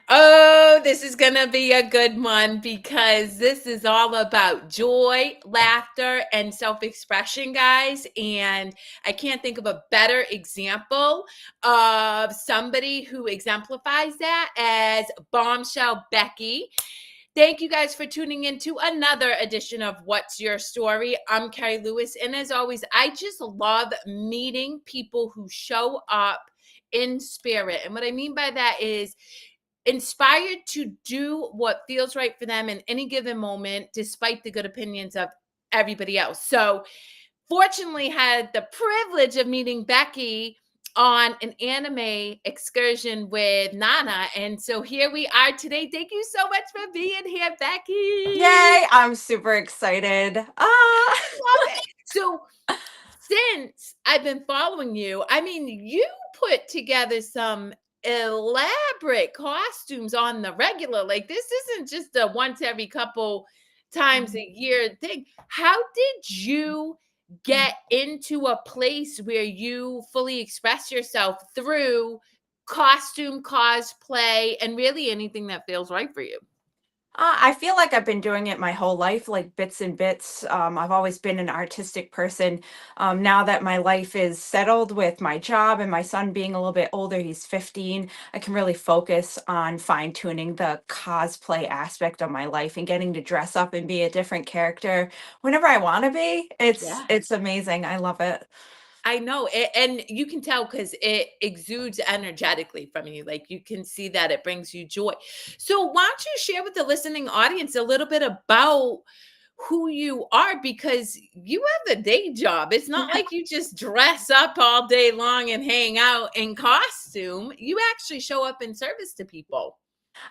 Oh, this is going to be a good one because this is all about joy, laughter, and self expression, guys. And I can't think of a better example of somebody who exemplifies that as Bombshell Becky. Thank you guys for tuning in to another edition of What's Your Story? I'm Carrie Lewis. And as always, I just love meeting people who show up in spirit. And what I mean by that is inspired to do what feels right for them in any given moment, despite the good opinions of everybody else. So, fortunately, had the privilege of meeting Becky on an anime excursion with Nana. And so here we are today. Thank you so much for being here, Becky. Yay, I'm super excited. Love it. So, since I've been following you, I mean, you put together some elaborate costumes on the regular. Like, this isn't just a once every couple times a year thing. How did you get into a place where you fully express yourself through costume, cosplay, and really anything that feels right for you? I feel like I've been doing it my whole life, like bits and bits. I've always been an artistic person. Now that my life is settled with my job and my son being a little bit older, he's 15, I can really focus on fine tuning the cosplay aspect of my life and getting to dress up and be a different character whenever I want to be. Yeah. It's amazing. I love it. I know, and you can tell because it exudes energetically from you. Like you can see that it brings you joy. So, why don't you share with the listening audience a little bit about who you are? Because you have a day job. It's not like you just dress up all day long and hang out in costume. You actually show up in service to people.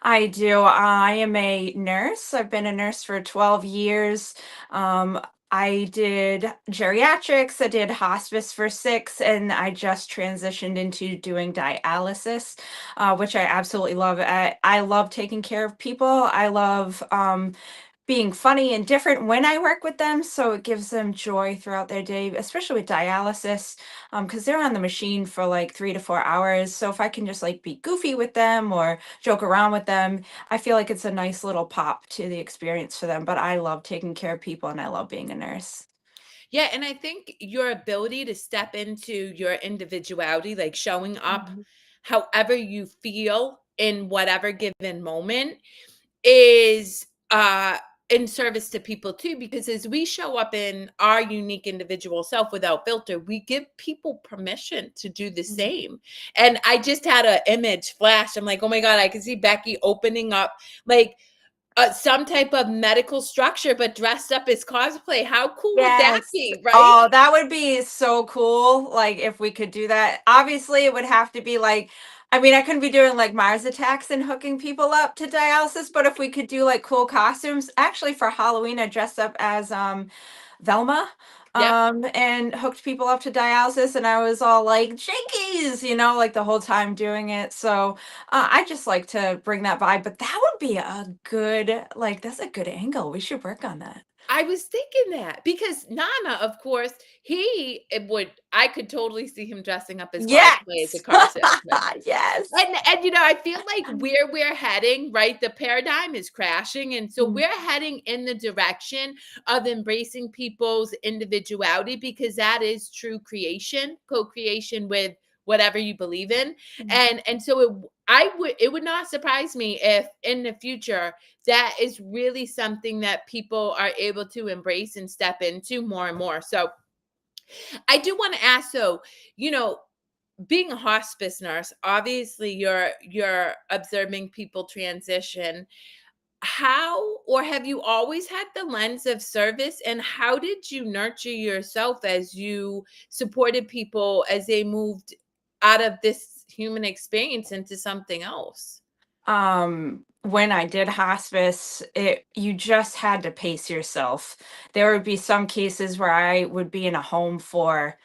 I do. I am a nurse. I've been a nurse for 12 years. Um, I did geriatrics, I did hospice for 6, and I just transitioned into doing dialysis, which I absolutely love. I love taking care of people. I love being funny and different when I work with them, so it gives them joy throughout their day, especially with dialysis, because they're on the machine for like 3 to 4 hours. So if I can just like be goofy with them or joke around with them, I feel like it's a nice little pop to the experience for them. But I love taking care of people and I love being a nurse. Yeah, and I think your ability to step into your individuality, like showing up Mhm. however you feel in whatever given moment, is in service to people too, because as we show up in our unique individual self without filter, we give people permission to do the Mhm. same. And I just had an image flash. I'm like, oh my god, I can see Becky opening up like some type of medical structure but dressed up as cosplay. How cool would that Yes. be, right? Oh, that would be so cool. Like if we could do that. Obviously, it would have to be like, I mean, I couldn't be doing like Mars attacks and hooking people up to dialysis, but if we could do like cool costumes, actually for Halloween, I dressed up as Velma Yep. and hooked people up to dialysis, and I was all like jinkies, like the whole time doing it. So I just like to bring that vibe, but that would be a good, like, that's a good angle. We should work on that. I was thinking that because Nana, of course, I could totally see him dressing up as cosplay as a Yes. car salesman. Yes. And I feel like where we're heading, right? The paradigm is crashing. And so Mm, we're heading in the direction of embracing people's individuality because that is true creation, co-creation with whatever you believe in. mm. And so it would not surprise me if in the future that is really something that people are able to embrace and step into more and more. So I do want to ask, so, you know, being a hospice nurse, obviously you're observing people transition. How or have you always had the lens of service, and how did you nurture yourself as you supported people as they moved out of this human experience into something else? When I did hospice, you just had to pace yourself. There would be some cases where I would be in a home for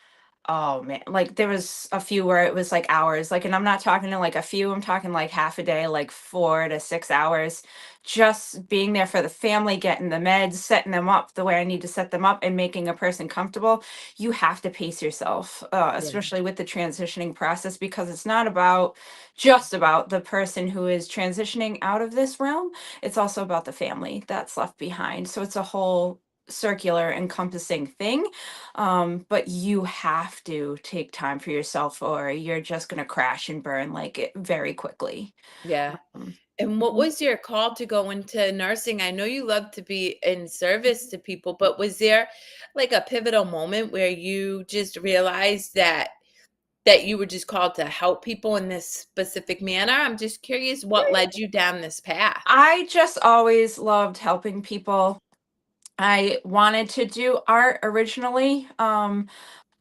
Oh man, like there was a few where it was like hours, like, and I'm not talking to like a few, I'm talking like half a day, like 4 to 6 hours, just being there for the family, getting the meds, setting them up the way I need to set them up, and making a person comfortable. You have to pace yourself, Yeah. especially with the transitioning process, because it's not about just about the person who is transitioning out of this realm. It's also about the family that's left behind. So it's a whole circular encompassing thing, but you have to take time for yourself or you're just going to crash and burn like it very quickly. Yeah. Um, And what mhm. was your call to go into nursing? I know you love to be in service to people, but was there like a pivotal moment where you just realized that you were just called to help people in this specific manner? I'm just curious what led you down this path. I just always loved helping people. I wanted to do art originally.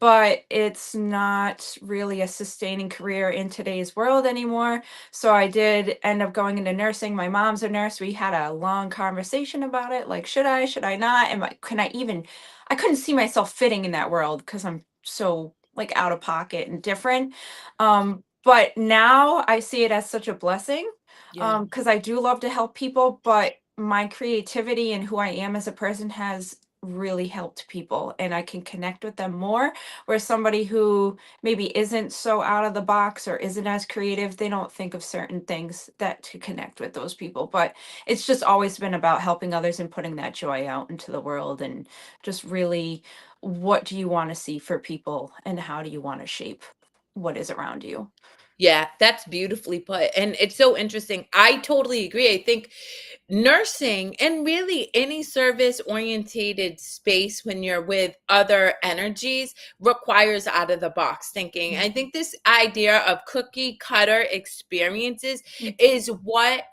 But it's not really a sustaining career in today's world anymore. So I did end up going into nursing. My mom's a nurse. We had a long conversation about it. Like, should I not? Can I even, I couldn't see myself fitting in that world because I'm so like out of pocket and different. But now I see it as such a blessing, Yeah. because I do love to help people, but my creativity and who I am as a person has really helped people and I can connect with them more, where somebody who maybe isn't so out of the box or isn't as creative, they don't think of certain things that to connect with those people. But it's just always been about helping others and putting that joy out into the world, and just really, what do you want to see for people and how do you want to shape what is around you? Yeah, that's beautifully put. And it's so interesting. I totally agree. I think nursing and really any service orientated space when you're with other energies requires out of the box thinking. I think this idea of cookie cutter experiences is what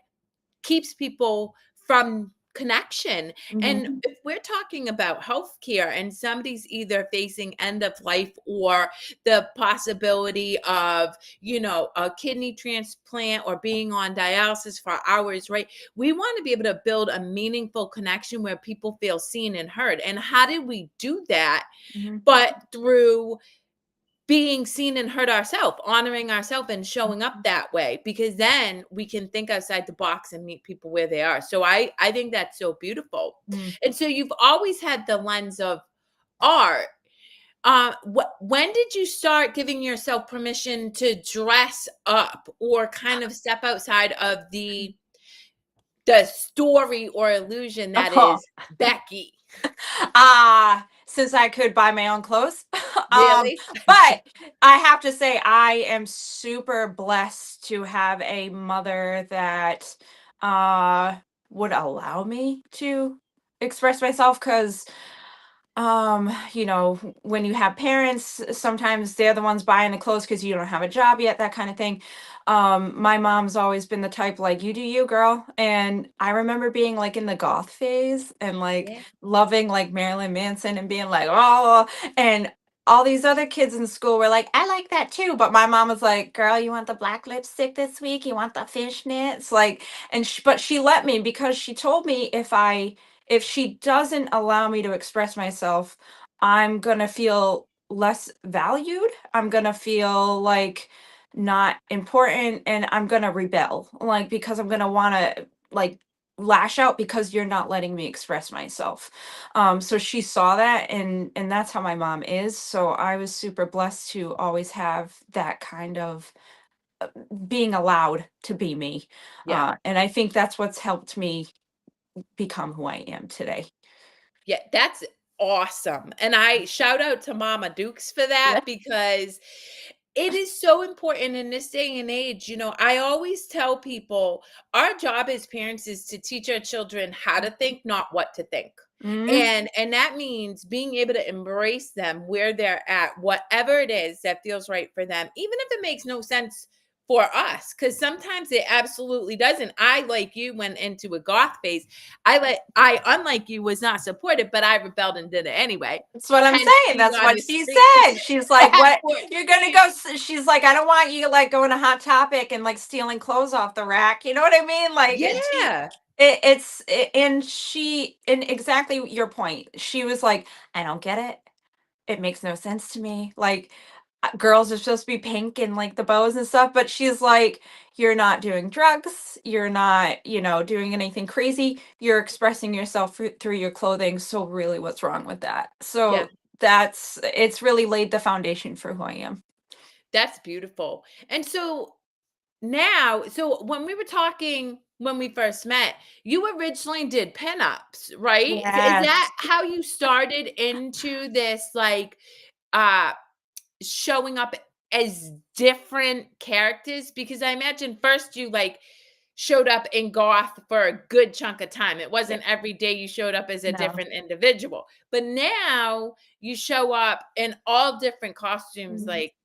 keeps people from connection. And Mhm. if we're talking about healthcare and somebody's either facing end of life or the possibility of, a kidney transplant or being on dialysis for hours, right? We want to be able to build a meaningful connection where people feel seen and heard. And how do we do that? Mhm. But through being seen and heard ourselves, honoring ourselves and showing up Mhm. that way, because then we can think outside the box and meet people where they are. So I think that's so beautiful. Mhm. And so you've always had the lens of art. When did you start giving yourself permission to dress up or kind of step outside of the story or illusion that Oh. is Becky? Since I could buy my own clothes. Really? But I have to say I am super blessed to have a mother that uh would allow me to express myself, because when you have parents, sometimes they're the ones buying the clothes because you don't have a job yet, that kind of thing. My mom's always been the type like, you do you, girl. And I remember being like in the goth phase and like Yeah. loving like Marilyn Manson and being like, oh, and all these other kids in school were like, I like that too. But my mom was like, girl, you want the black lipstick this week? You want the fishnets? Like, but she let me, because she told me if she doesn't allow me to express myself, I'm going to feel less valued. I'm going to feel like not important, and I'm going to rebel, like, because I'm going to want to like lash out because you're not letting me express myself. So she saw that, and that's how my mom is. So I was super blessed to always have that kind of being allowed to be me. Yeah. And I think that's what's helped me become who I am today. Yeah, that's awesome. And I shout out to Mama Dukes for Yeah. that because it is so important in this day and age. I always tell people our job as parents is to teach our children how to think, not what to think. Mhm. And that means being able to embrace them where they're at, whatever it is that feels right for them, even if it makes no sense for us, because sometimes it absolutely doesn't. I, like you, went into a goth phase. I, unlike you, was not supported, but I rebelled and did it anyway. That's what I'm Hence saying. being That's on what the she streets said. She's like, at "What? You're gonna 14. go?" She's like, "I don't want you like going to Hot Topic and like stealing clothes off the rack." You know what I mean? Like, Yeah. and exactly your point. She was like, "I don't get it. it makes no sense to me. Like, girls are supposed to be pink and like the bows and stuff, but she's like, you're not doing drugs, you're not, doing anything crazy. You're expressing yourself through your clothing. So really, what's wrong with that? Yeah, So it's really laid the foundation for who I am. that's beautiful. And so now, so when we were talking when we first met, you originally did pinups, right? Is that Yes. how you started into this, like, uh showing up as different characters? Because I imagine first you, like, showed up in goth for a good chunk of time. It Yeah. wasn't every day you showed up as a No. different individual. But now you show up in all different costumes, Mhm. like,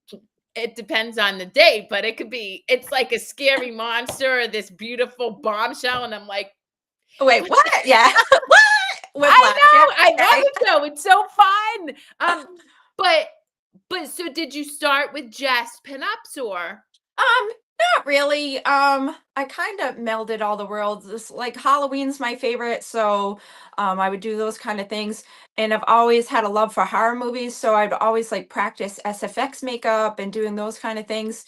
it depends on the day, but it's like a scary monster or this beautiful bombshell, and I'm like, Wait, "What what? the" Yeah. What? I Whiplash. Yeah. know, I love Okay. it though, it's so fun. But so did you start with just pinups or Um, Not really. I kind of melded all the worlds. Like Halloween's my favorite, so I would do those kind of things. And I've always had a love for horror movies, so I'd always like practice SFX makeup and doing those kind of things.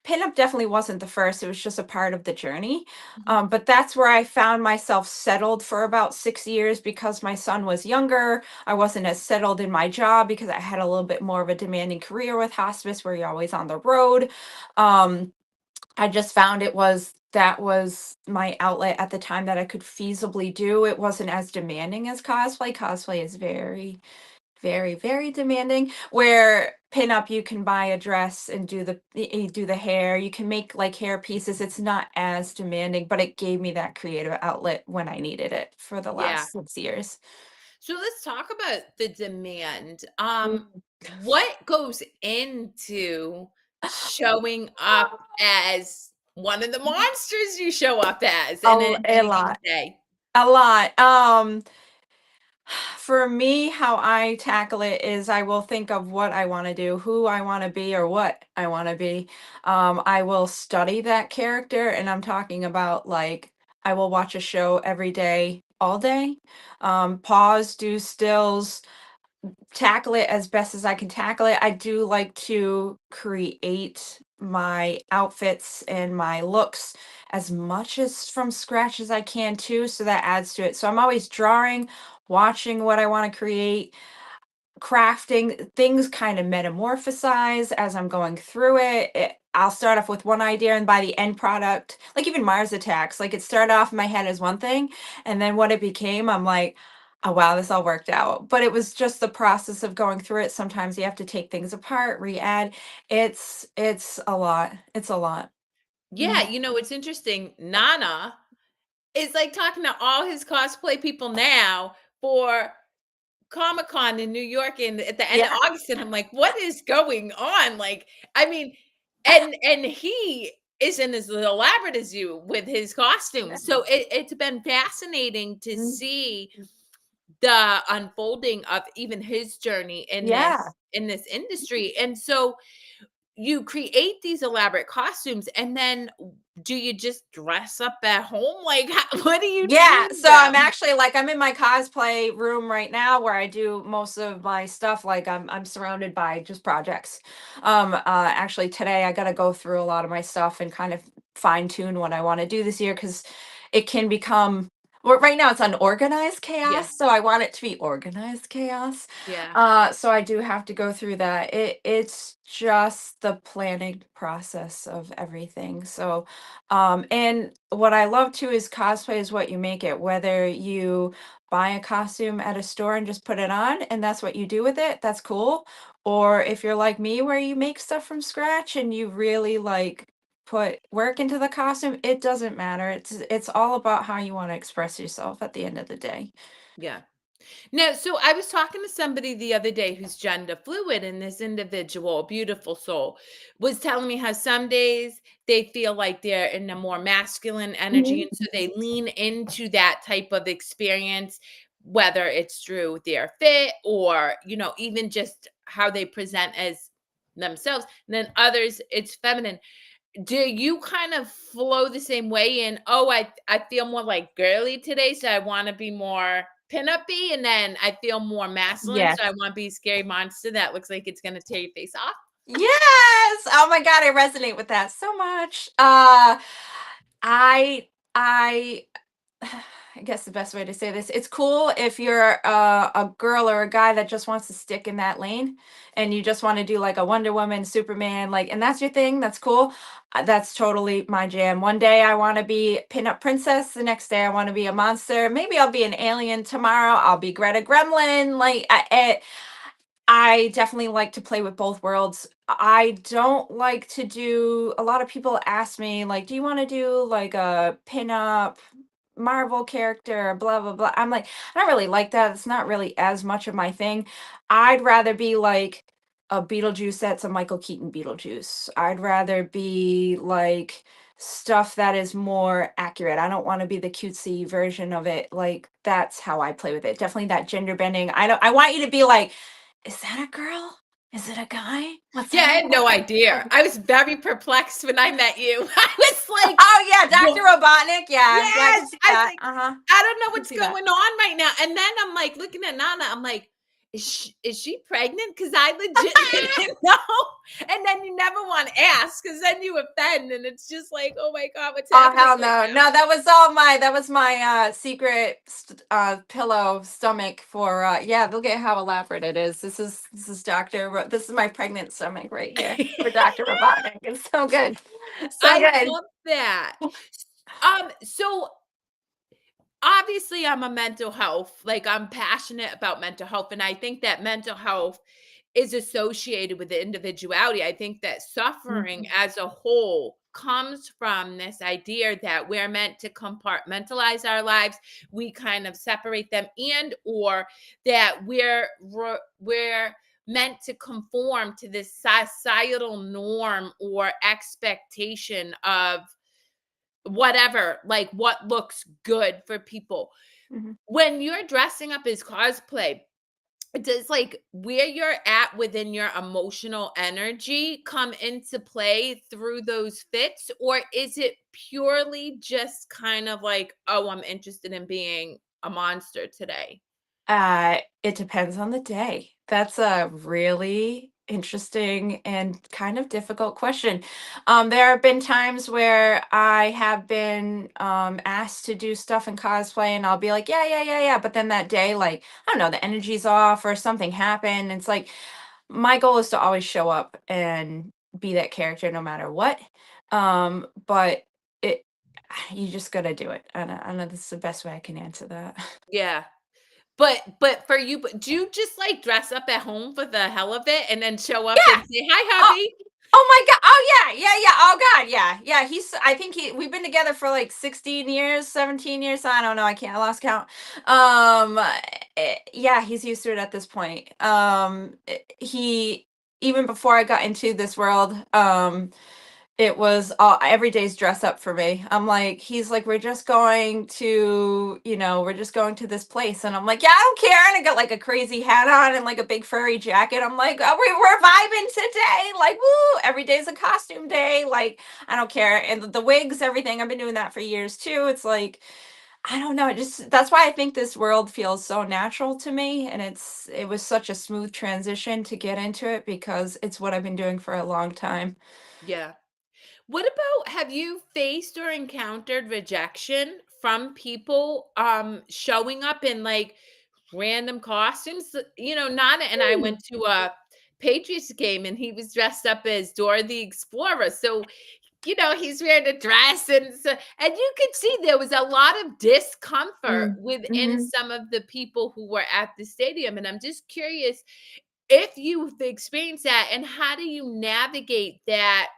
Pinup definitely wasn't the first, it was just a part of the journey. Mhm. But that's where I found myself settled for about 6 years because my son was younger. I wasn't as settled in my job because I had a little bit more of a demanding career with hospice where you're always on the road. Um, I just found that was my outlet at the time that I could feasibly do. It wasn't as demanding as cosplay. Cosplay is very, very, very demanding. Where pinup, you can buy a dress and you do the hair. You can make like hair pieces. It's not as demanding, but it gave me that creative outlet when I needed it for the Yeah. last 6 years. So let's talk about the demand. Mm. What goes into showing up as one of the monsters you show up as, and then A anything lot. day? A lot. For me, how I tackle it is I will think of what I want to do, who I want to be, or what I want to be. I will study that character, and I'm talking about like I will watch a show every day, all day. Pause, do stills, tackle it as best as I can tackle it. I do like to create my outfits and my looks as much as from scratch as I can too, so that adds to it. So I'm always drawing, watching what I want to create, crafting things kind of metamorphosize as I'm going through I'll start off with one idea, and by the end product, like even Mars Attacks, like it started off in my head as one thing, and then what it became, I'm like, oh wow, this all worked out. But it was just the process of going through it. Sometimes you have to take things apart, re-add. It's a lot. It's a lot. Yeah, Mhm. it's interesting. Nana is like talking to all his cosplay people now for Comic-Con in New York at the end of Yeah. August, and I'm like, "What is going on?" Like, I mean, and he isn't as elaborate as you with his costumes. So it's been fascinating to Mhm. see the unfolding of even his journey Yeah. in this industry. And so you create these elaborate costumes, and then do you just dress up at home? Like, what do you do Yeah, with so I'm them? actually like I'm in my cosplay room right now where I do most of my stuff. Like I'm surrounded by just projects. Actually today I got to go through a lot of my stuff and kind of fine tune what I want to do this year because it can become, well, right now it's unorganized Yeah, chaos, so I want it to be organized chaos. yeah, So I do have to go through that. It's just the planning process of everything. So and what I love too is cosplay is what you make it, whether you buy a costume at a store and just put it on and that's what you do with it, that's cool. Or if you're like me where you make stuff from scratch and you really like put work into the costume, it doesn't matter. It's all about how you want to express yourself at the end of the day. yeah. No, so I was talking to somebody the other day who's gender fluid, and this individual, beautiful soul, was telling me how some days they feel like they're in a more masculine energy, Mhm. and so they lean into that type of experience, whether it's through their fit or, even just how they present as themselves. And then others, it's feminine. Do you kind of flow the same way in, oh, I feel more like girly today, so I want to be more pinup-y, and then I feel more masculine, so I Yes. want to be a scary monster that looks like it's gonna tear your face off. Yes. Oh my God, I resonate with that so much. I I I guess the best way to say this, it's cool if you're a girl or a guy that just wants to stick in that lane and you just want to do like a Wonder Woman, Superman, like, and that's your thing. That's cool. That's totally my jam. One day I want to be pinup princess. The next day I want to be a monster. Maybe I'll be an alien tomorrow. I'll be Greta Gremlin. Like, I definitely like to play with both worlds. I don't like to do, a lot of people ask me, like, do you want to do like a pinup Marvel character, blah, blah, blah. I'm like, I don't really like that. It's not really as much of my thing. I'd rather be like a Beetlejuice that's a Michael Keaton Beetlejuice. I'd rather be like stuff that is more accurate. I don't want to be the cutesy version of it. Like, that's how I play with it. Definitely that gender bending. I want you to be like, is that a girl? Is it a guy? What's Yeah, I that had no about? idea. I was very perplexed when I met you. I was like, Oh yeah, Dr. "Wha Robotnik. Yeah, yeah, I can yes!" see I was that. like, Uh-huh. "I don't know I can what's see that. going on right now." And then I'm, like, looking at Nana, I'm like, "Is she pregnant?" Because I legit didn't know. And then you never wanna ask, because then you offend, and it's just like, "Oh my god, what's Oh happening hell right no. now?" No, that was my secret pillow stomach for yeah, look at how elaborate it is. This is this is my pregnant stomach right here for Dr. Robotnik. It's so good. So I good. love that. So obviously I'm a mental health, like, I'm passionate about mental health, and I think that mental health is associated with the individuality. I think that suffering Mhm. as a whole comes from this idea that we're meant to compartmentalize our lives. We kind of separate them, and or that we're meant to conform to this societal norm or expectation of whatever, like what looks good for people. Mhm. When you're dressing up as cosplay, does like where you're at within your emotional energy come into play through those fits, or is it purely just kind of like, oh, I'm interested in being a monster today? It depends on the day. That's a really interesting and kind of difficult question. There have been times where I have been asked to do stuff in cosplay, and I'll be like, yeah, yeah, yeah, yeah. But then that day, like, I don't know, the energy's off or something happened. It's like my goal is to always show up and be that character no matter what. But it, you just gotta do it. I know this is the best way I can answer that. Yeah. But for you, but do you just like dress up at home for the hell of it and then show up Yeah. and say, hi, Oh, hubby? oh my god. Oh yeah, yeah, yeah. Oh god, yeah. Yeah, I think we've been together for like 16 years, 17 years. I don't know. I lost count. Yeah, he's used to it at this point. He even before I got into this world, it was all every day's dress up for me. I'm like, he's like, we're just going to, we're just going to this place. And I'm like, yeah, I don't care. And I got like a crazy hat on and like a big furry jacket. I'm like, oh, we're vibing today. Like, woo, every day's a costume day. Like, I don't care. And the wigs, everything. I've been doing that for years too. It's like, I don't know. That's why I think this world feels so natural to me. And it was such a smooth transition to get into it because it's what I've been doing for a long time. Yeah. What about, have you faced or encountered rejection from people showing up in like random costumes? Nana and I Hmm. went to a Patriots game and he was dressed up as Dora the Explorer. So, he's wearing a dress, and you could see there was a lot of discomfort within Mm-hmm. some of the people who were at the stadium. And I'm just curious if you've experienced that, and how do you navigate that,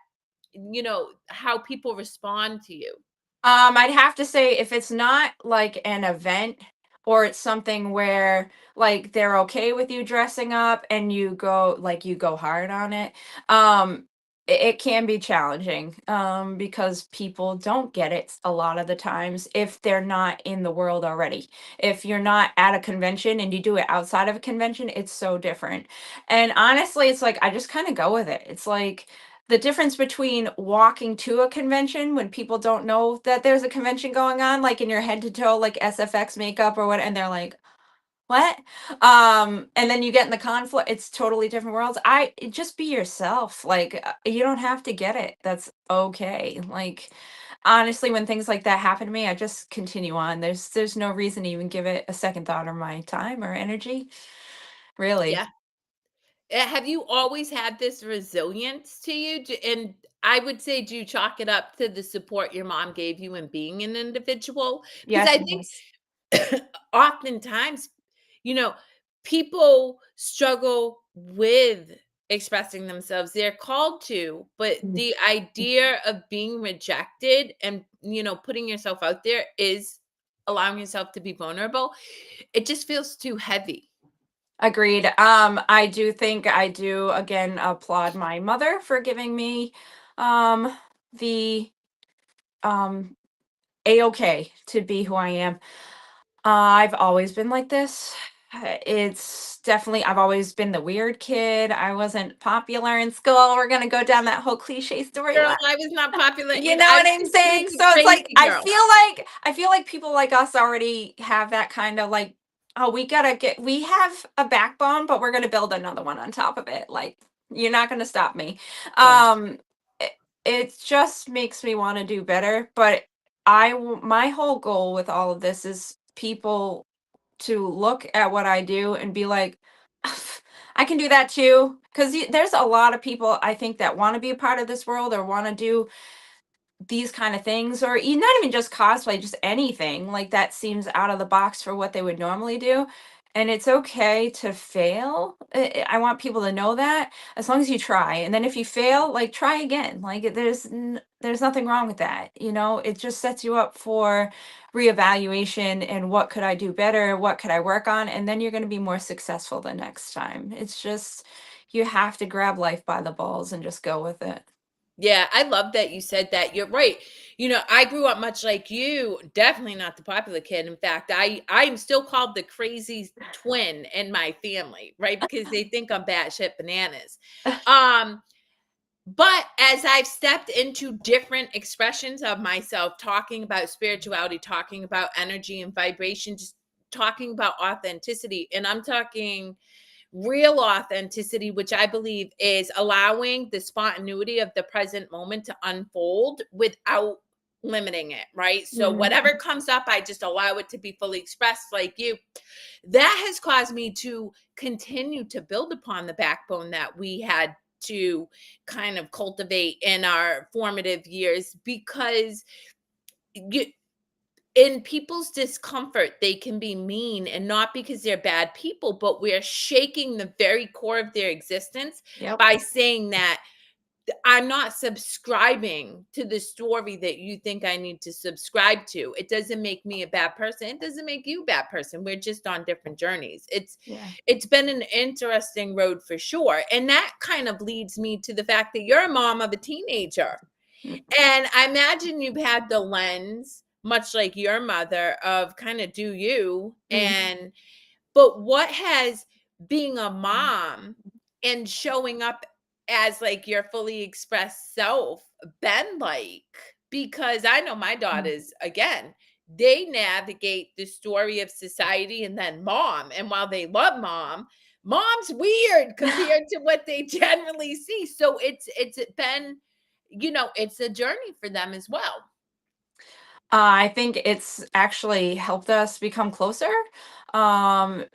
how people respond to you. I'd have to say if it's not like an event or it's something where like they're okay with you dressing up and you go hard on it, it can be challenging because people don't get it a lot of the times if they're not in the world already. If you're not at a convention and you do it outside of a convention, it's so different. And honestly, it's like I just kind of go with it. It's like the difference between walking to a convention when people don't know that there's a convention going on, like in your head to toe, like SFX makeup or what, and they're like, what? And then you get in the conflict, it's totally different worlds. Just be yourself. Like, you don't have to get it. That's okay. Like, honestly, when things like that happen to me, I just continue on. There's no reason to even give it a second thought or my time or energy, really. Yeah. Have you always had this resilience to you? And I would say, do you chalk it up to the support your mom gave you in being an individual? Because Yes, I it think is. oftentimes, you know, people struggle with expressing themselves. They're called to, but Mm. the idea of being rejected and, putting yourself out there is allowing yourself to be vulnerable. It just feels too heavy. Agreed. I do think I do again applaud my mother for giving me the um a-okay to be who I am. I've always been like this. It's definitely, I've always been the weird kid. I wasn't popular in school. We're gonna go down that whole cliche Girl, storyline. I was not popular You either. know I what was I'm considered saying? the So it's like crazy girl. I feel like people like us already have that kind of like, oh, we have a backbone, but we're gonna build another one on top of it. Like, you're not gonna stop me. Yeah. Um it, it just makes me want to do better, but my whole goal with all of this is people to look at what I do and be like, I can do that too. Because there's a lot of people I think that want to be a part of this world or want to do these kind of things, or not even just cosplay, just anything like that seems out of the box for what they would normally do. And it's okay to fail. I want people to know that, as long as you try. And then if you fail, like, try again. Like, there's nothing wrong with that. It just sets you up for reevaluation and what could I do better? What could I work on? And then you're going to be more successful the next time. It's just, you have to grab life by the balls and just go with it. Yeah, I love that you said that. You're right. I grew up much like you, definitely not the popular kid. In fact, I am still called the crazy twin in my family, right? Because they think I'm batshit bananas. Um, but as I've stepped into different expressions of myself, talking about spirituality, talking about energy and vibration, just talking about authenticity, and I'm talking real authenticity, which I believe is allowing the spontaneity of the present moment to unfold without limiting it, right? So Mhm. whatever comes up, I just allow it to be fully expressed like you. That has caused me to continue to build upon the backbone that we had to kind of cultivate in our formative years, because you, in people's discomfort, they can be mean, and not because they're bad people, but we're shaking the very core of their existence Yep. by saying that I'm not subscribing to the story that you think I need to subscribe to. It doesn't make me a bad person. It doesn't make you a bad person. We're just on different journeys. Yeah. It's been an interesting road for sure. And that kind of leads me to the fact that you're a mom of a teenager. Mm. And I imagine you've had the lens, much like your mother, of kind of do you. Mhm. But what has being a mom and showing up as like your fully expressed self been like? Because I know my Mm. daughters, again, they navigate the story of society and then mom. And while they love mom, mom's weird compared to what they generally see. So it's been, it's a journey for them as well. I think it's actually helped us become closer. And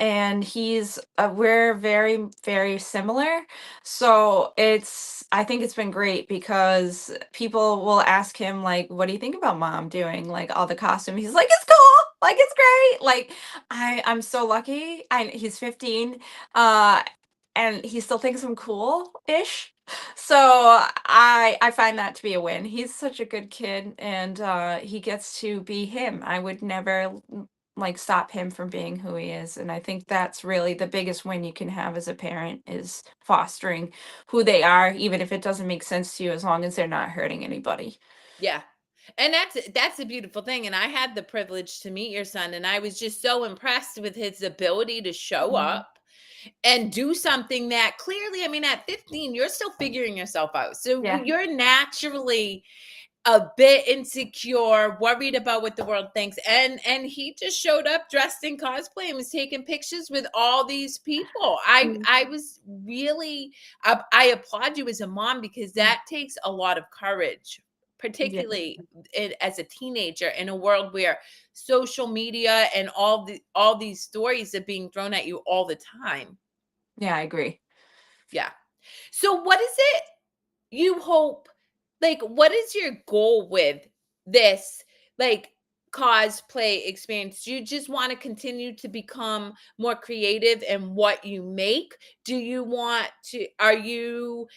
we're very, very similar. So I think it's been great because people will ask him, like, what do you think about mom doing like all the costume? He's like, it's cool. Like, it's great. Like, I'm so lucky. He's 15. Uh, and he still thinks I'm cool-ish. So I find that to be a win. He's such a good kid, and he gets to be him. I would never like stop him from being who he is, and I think that's really the biggest win you can have as a parent, is fostering who they are, even if it doesn't make sense to you, as long as they're not hurting anybody. Yeah. And that's a beautiful thing, and I had the privilege to meet your son, and I was just so impressed with his ability to show Mhm. up and do something that clearly, I mean, at 15, you're still figuring yourself out. So Yeah. you're naturally a bit insecure, worried about what the world thinks, and he just showed up dressed in cosplay and was taking pictures with all these people. I was really I applaud you as a mom because that takes a lot of courage, Yeah. particularly as a teenager in a world where social media and all these stories are being thrown at you all the time. Yeah, I agree. Yeah. So what is it you hope, like, what is your goal with this, like, cosplay experience? Do you just want to continue to become more creative in what you make? Do you want to, are you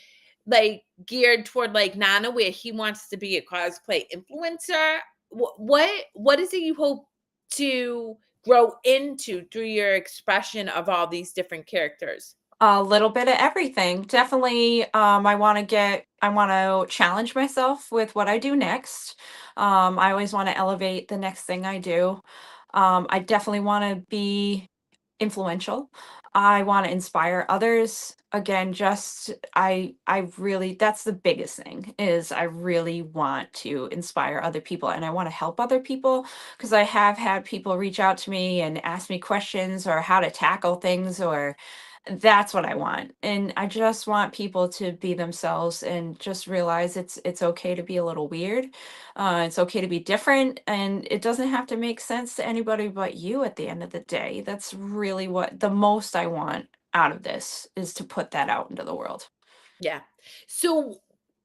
like geared toward like Nana where he wants to be a cosplay influencer? What is it you hope to grow into through your expression of all these different characters? A little bit of everything. Definitely, I want to challenge myself with what I do next. I always want to elevate the next thing I do. I definitely want to be influential. I want to inspire others. Again, I really, that's the biggest thing, is I really want to inspire other people and I want to help other people, because I have had people reach out to me and ask me questions or how to tackle things, or that's what I want. And I just want people to be themselves and just realize it's okay to be a little weird. It's okay to be different, and it doesn't have to make sense to anybody but you at the end of the day. That's really what the most I want out of this, is to put that out into the world. Yeah. So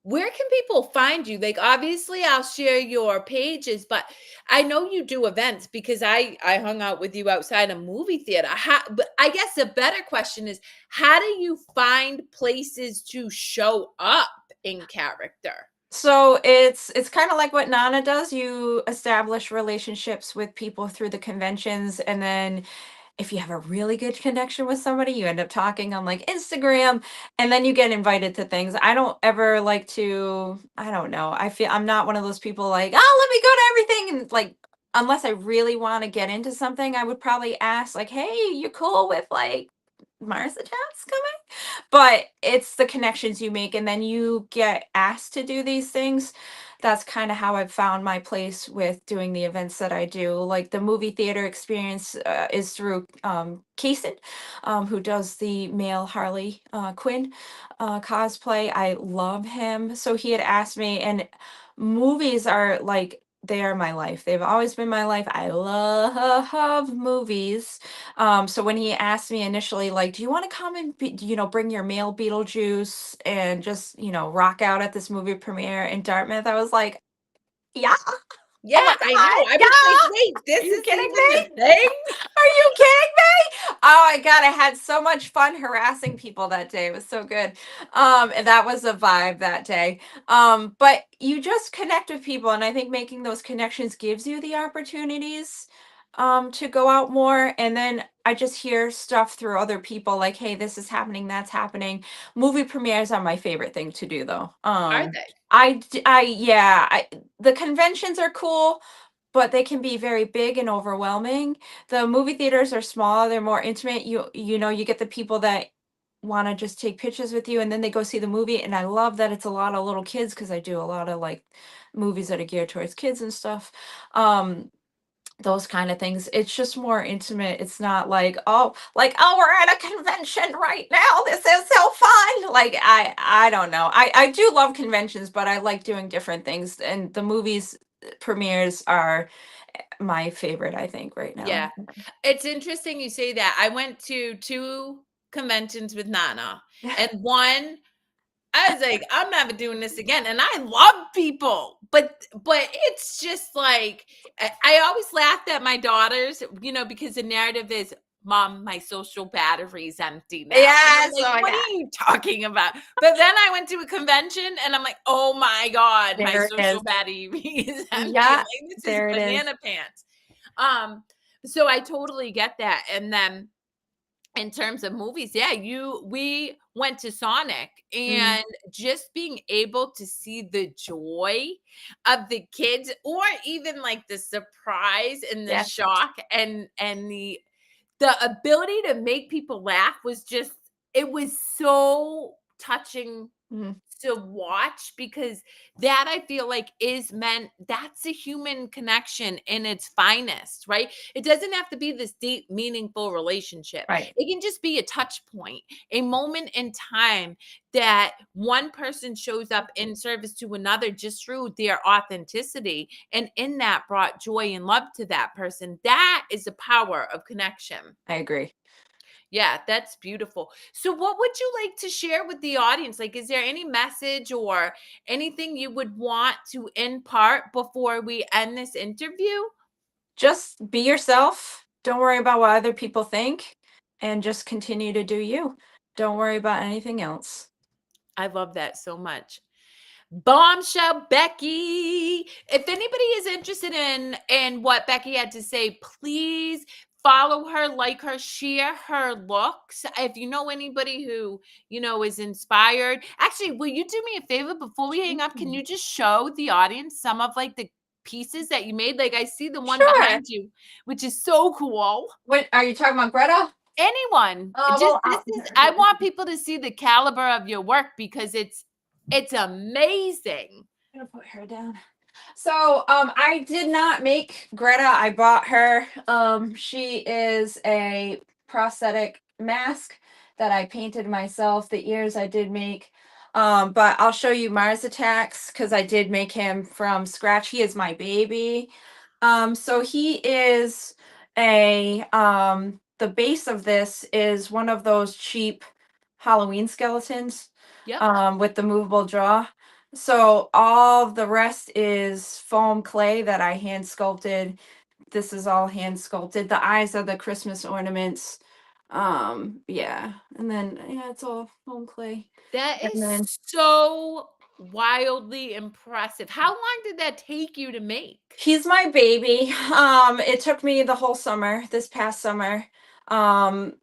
where can people find you? Like obviously I'll share your pages, but I know you do events because I hung out with you outside a movie theater. But I guess the better question is how do you find places to show up in character? So it's kind of like what Nana does. You establish relationships with people through the conventions, and then if you have a really good connection with somebody, you end up talking on like Instagram, and then you get invited to things. I don't ever like to, I don't know. I feel I'm not one of those people like, oh, let me go to everything. And like, unless I really want to get into something, I would probably ask, like, hey, you cool with like Martha Chats coming? But it's the connections you make, and then you get asked to do these things. That's kind of how I've found my place with doing the events that I do. Like the movie theater experience is through Kason, who does the male Harley Quinn cosplay. I love him. So he had asked me, and movies are like, they are my life. They've always been my life. I love movies. So when he asked me initially, like, do you want to come and bring your male Beetlejuice and just, rock out at this movie premiere in Dartmouth? I was like, yeah, Yeah, oh my I know. God, I was like, yeah. wait, Are this you is kidding even me? a thing? Are you kidding me? Oh my God, I had so much fun harassing people that day. It was so good. And that was a vibe that day. But you just connect with people, and I think making those connections gives you the opportunities to go out more. And then I just hear stuff through other people like, hey, this is happening, that's happening. Movie premieres are my favorite thing to do though. Are they? Yeah, the conventions are cool, but they can be very big and overwhelming. The movie theaters are small, they're more intimate. You get the people that want to just take pictures with you, and then they go see the movie, and I love that it's a lot of little kids, because I do a lot of like movies that are geared towards kids and stuff. Um those kind of things. It's just more intimate. It's not like, oh, we're at a convention right now. This is so fun. Like I don't know. I do love conventions, but I like doing different things, and the movies premieres are my favorite, I think, right now. Yeah. It's interesting you say that. I went to 2 conventions with Nana, and one I was like, "I'm never doing this again," and I love people, but it's just like I always laughed at my daughters, because the narrative is, "Mom, my social battery's empty now," and I'm Yes, like, oh my "What God. are you talking about?" But then I went to a convention, and I'm like, "Oh my god, my There it social is. battery is empty." I'm Yeah, like, "This is there it is. banana pants." Um, so I totally get that, and then in terms of movies, yeah, we went to Sonic, Mm, and just being able to see the joy of the kids, or even like the surprise and the yes. shock, and the ability to make people laugh was just, it was so touching Mhm. to watch, because that I feel like is meant, that's a human connection in its finest, right? It doesn't have to be this deep, meaningful relationship. Right. It can just be a touch point, a moment in time that one person shows up in service to another just through their authenticity. And in that brought joy and love to that person. That is the power of connection. I agree. Yeah, that's beautiful. So what would you like to share with the audience? Like, is there any message or anything you would want to impart before we end this interview? Just be yourself. Don't worry about what other people think, and just continue to do you. Don't worry about anything else. I love that so much. Bombshell Becky. If anybody is interested in what Becky had to say, please follow her, like her, share her looks. If you know anybody who, is inspired. Actually, will you do me a favor before we hang up? Can Mm. you just show the audience some of like the pieces that you made? Like I see the one Sure. behind you, which is so cool. What are you talking about, Greta? Anyone. Just Well, this is I want people to see the caliber of your work because it's amazing. I'm gonna put her down. So, I did not make Greta. I bought her. She is a prosthetic mask that I painted myself. The ears I did make. But I'll show you Mars Attacks because I did make him from scratch. He is my baby. So he is the base of this is one of those cheap Halloween skeletons Yep. with the movable jaw. So all of the rest is foam clay that I hand sculpted. This is all hand sculpted. The eyes are the Christmas ornaments. Yeah. And then yeah, it's all foam clay. That And is then so wildly impressive. How long did that take you to make? he's my baby. It took me the whole summer, this past summer. Um,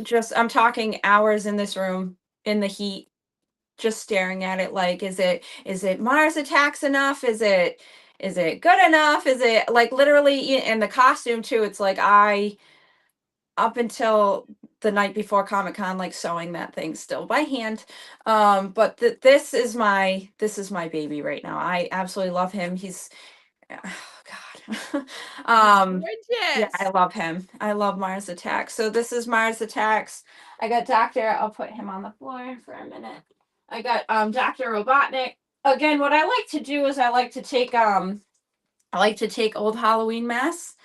just I'm talking hours in this room in the heat, just staring at it like, is it Mars Attacks enough? Is it good enough? Is it like literally and the costume too? It's like I up until the night before Comic-Con, like sewing that thing still by hand. But this is my baby right now. I absolutely love him. He's oh God. He's Yeah, I gorgeous. love him. I love Mars Attacks. So this is Mars Attacks. I got Doctor. I'll put him on the floor for a minute. I got Dr. Robotnik. Again, what I like to do is I like to take old Halloween masks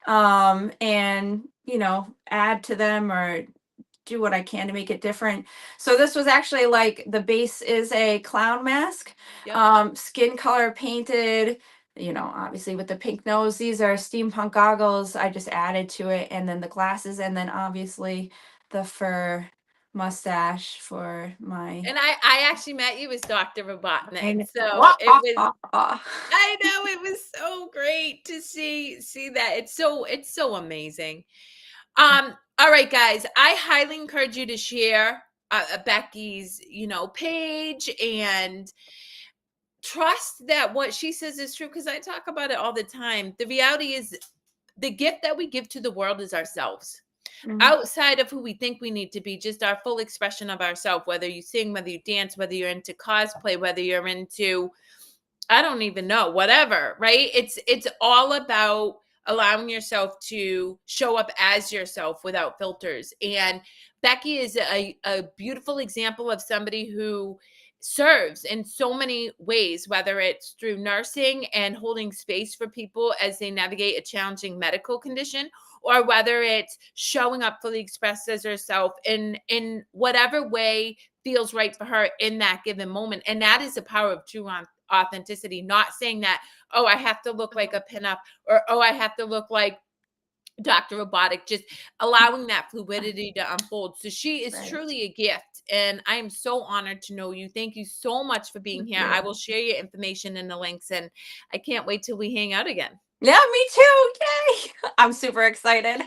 and add to them or do what I can to make it different. So this was actually like the base is a clown mask, Yep. skin color painted, obviously with the pink nose. These are steampunk goggles. I just added to it, and then the glasses, and then obviously the fur mustache for my. And I actually met you as Dr. Robotnik. And So wah, it ah, was ah, ah. I know it was so great to see that. It's so amazing. All right, guys, I highly encourage you to share Becky's, page, and trust that what she says is true, because I talk about it all the time. The reality is the gift that we give to the world is ourselves. Mhm. Outside of who we think we need to be, just our full expression of ourselves, whether you sing, whether you dance, whether you're into cosplay, whether you're into, I don't even know, whatever, right? It's all about allowing yourself to show up as yourself without filters. And Becky is a beautiful example of somebody who serves in so many ways, whether it's through nursing and holding space for people as they navigate a challenging medical condition, or whether it's showing up fully expressed as herself in whatever way feels right for her in that given moment. And that is the power of true authenticity. Not saying that, oh, I have to look like a pinup, or oh, I have to look like Dr. Robotic, just allowing that fluidity to unfold. So she is Right. truly a gift. And I am so honored to know you. Thank you so much for being Thank here. I you. will share your information in the links, and I can't wait till we hang out again. Yeah, me too. Yay! I'm super excited.